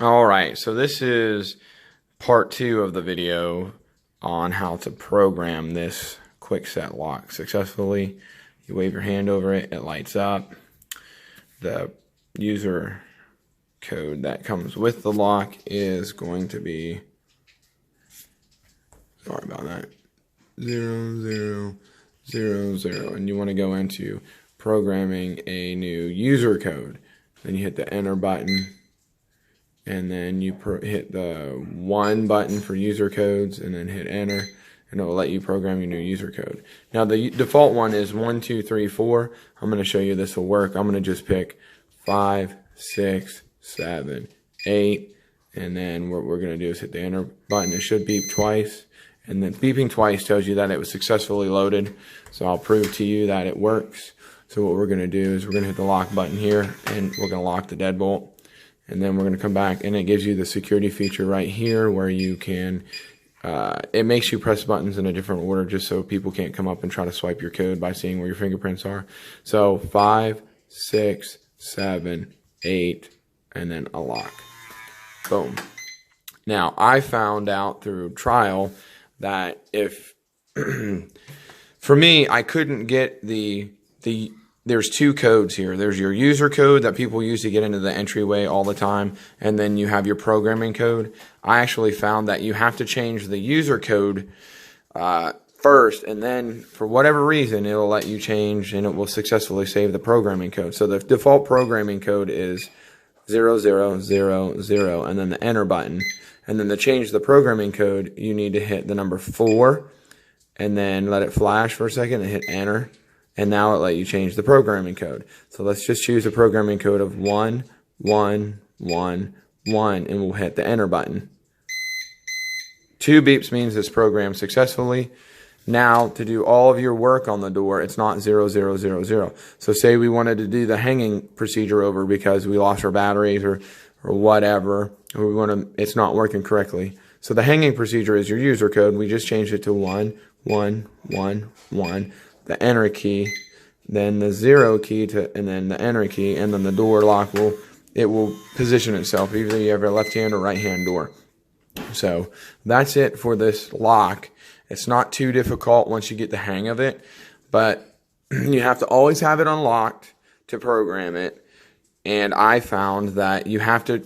All right, so this is part 2 of the video on how to program this Kwikset lock successfully. You wave your hand over it, it lights up. The user code that comes with the lock is going to be, sorry about that, 0000, and you want to go into programming a new user code. Then you hit the enter button, and then you hit the 1 button for user codes, and then hit enter, and it will let you program your new user code. Now the default one is 1, 2, 3, 4. I'm going to show you this will work. I'm going to just pick 5, 6, 7, 8, and then what we're going to do is hit the enter button. It should beep twice, and then beeping twice tells you that it was successfully loaded. So I'll prove to you that it works. So what we're going to do is we're going to hit the lock button here, and we're going to lock the deadbolt. And then we're going to come back, and it gives you the security feature right here where you can, it makes you press buttons in a different order just so people can't come up and try to swipe your code by seeing where your fingerprints are. So 5, 6, 7, 8, and then a lock. Boom. Now, I found out through trial that if, for me, I couldn't get there's 2 codes here. There's your user code that people use to get into the entryway all the time, and then you have your programming code. I actually found that you have to change the user code first, and then for whatever reason, it'll let you change, and it will successfully save the programming code. So the default programming code is 0000, and then the enter button. And then to change the programming code, you need to hit the number 4, and then let it flash for a second, and hit enter. And now it let you change the programming code. So let's just choose a programming code of 1, 1, 1, 1, and we'll hit the enter button. 2 beeps means it's programmed successfully. Now, to do all of your work on the door, it's not 0000. So say we wanted to do the hanging procedure over because we lost our batteries or whatever, or it's not working correctly. So the hanging procedure is your user code. We just changed it to 1, 1, 1, 1. The enter key, then the 0 key, and then the enter key, and then the door lock will position itself. Either you have a left hand or right hand door. So that's it for this lock. It's not too difficult once you get the hang of it, but you have to always have it unlocked to program it. And I found that you have to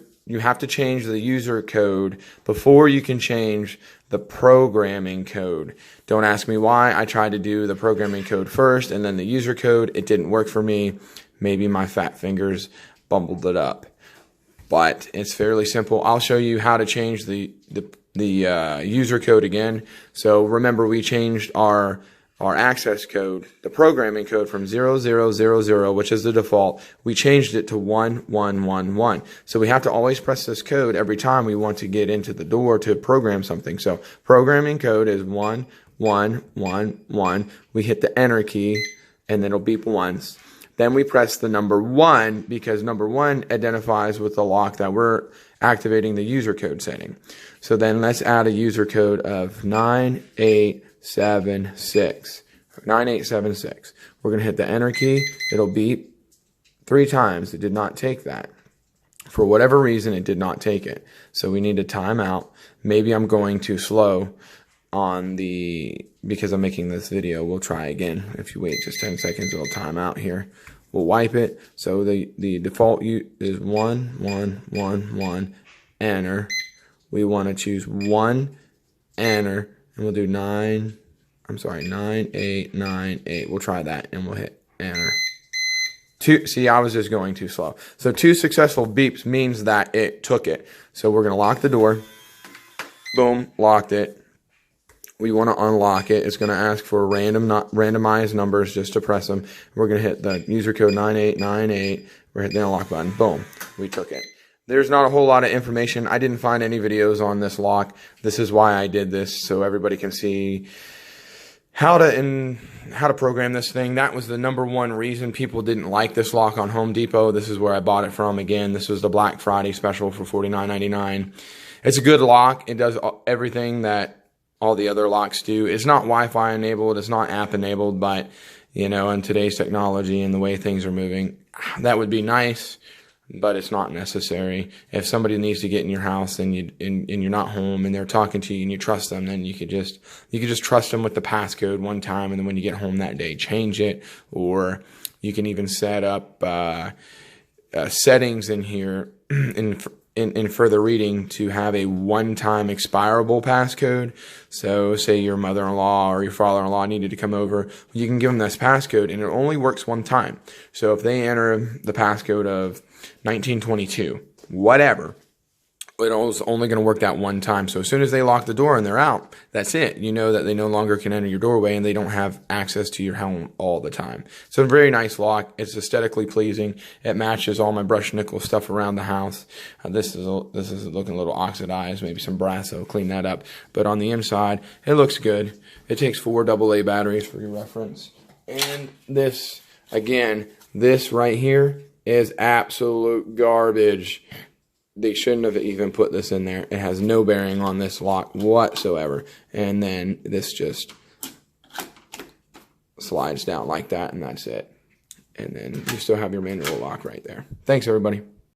change the user code before you can change the programming code. Don't ask me why. I tried to do the programming code first and then the user code. It didn't work for me. Maybe my fat fingers bumbled it up. But it's fairly simple. I'll show you how to change the user code again. So remember, we changed our access code, the programming code, from 0000, which is the default. We changed it to 1111. So we have to always press this code every time we want to get into the door to program something. So programming code is 1111. We hit the enter key, and then it'll beep once. Then we press the number 1 because number 1 identifies with the lock that we're activating the user code setting. So then let's add a user code of 9876. 9876. We're going to hit the enter key. It'll beep 3 times. It did not take that. For whatever reason, it did not take it. So we need to time out. Maybe I'm going too slow because I'm making this video. We'll try again. If you wait just 10 seconds, it'll time out here. We'll wipe it. So the default is 1, 1, 1, 1, enter. We want to choose 1, enter, and we'll do 9, 8, 9, 8. We'll try that, and we'll hit enter. 2, see, I was just going too slow. So 2 successful beeps means that it took it. So we're going to lock the door. Boom, locked it. We want to unlock it. It's going to ask for randomized numbers just to press them. We're going to hit the user code 9898. We're hitting the unlock button. Boom, we took it. There's not a whole lot of information. I didn't find any videos on this lock. This is why I did this, so everybody can see how to program this thing. That was the number 1 reason people didn't like this lock on Home Depot. This is where I bought it from. Again, this was the Black Friday special for $49.99. It's a good lock. It does everything that all the other locks do. It's not Wi-Fi enabled. It's not app enabled, but, in today's technology and the way things are moving, that would be nice. but it's not necessary. If somebody needs to get in your house and you're not home and they're talking to you and you trust them, then you could just trust them with the passcode one time, and then when you get home that day, change it. Or you can even set up settings in here in further reading to have a one-time expirable passcode. So say your mother-in-law or your father-in-law needed to come over, you can give them this passcode and it only works one time. So if they enter the passcode of 1922, whatever, it's only going to work that one time. So as soon as they lock the door and they're out, that's it. You know that they no longer can enter your doorway and they don't have access to your home all the time. So a very nice lock. It's aesthetically pleasing. It matches all my brushed nickel stuff around the house. This is looking a little oxidized, maybe some brass, so I'll clean that up. But on the inside, it looks good. It takes 4 AA batteries for your reference. And this, again, this right here is absolute garbage. They shouldn't have even put this in there. It has no bearing on this lock whatsoever. And then this just slides down like that, and that's it. And then you still have your manual lock right there. Thanks, everybody.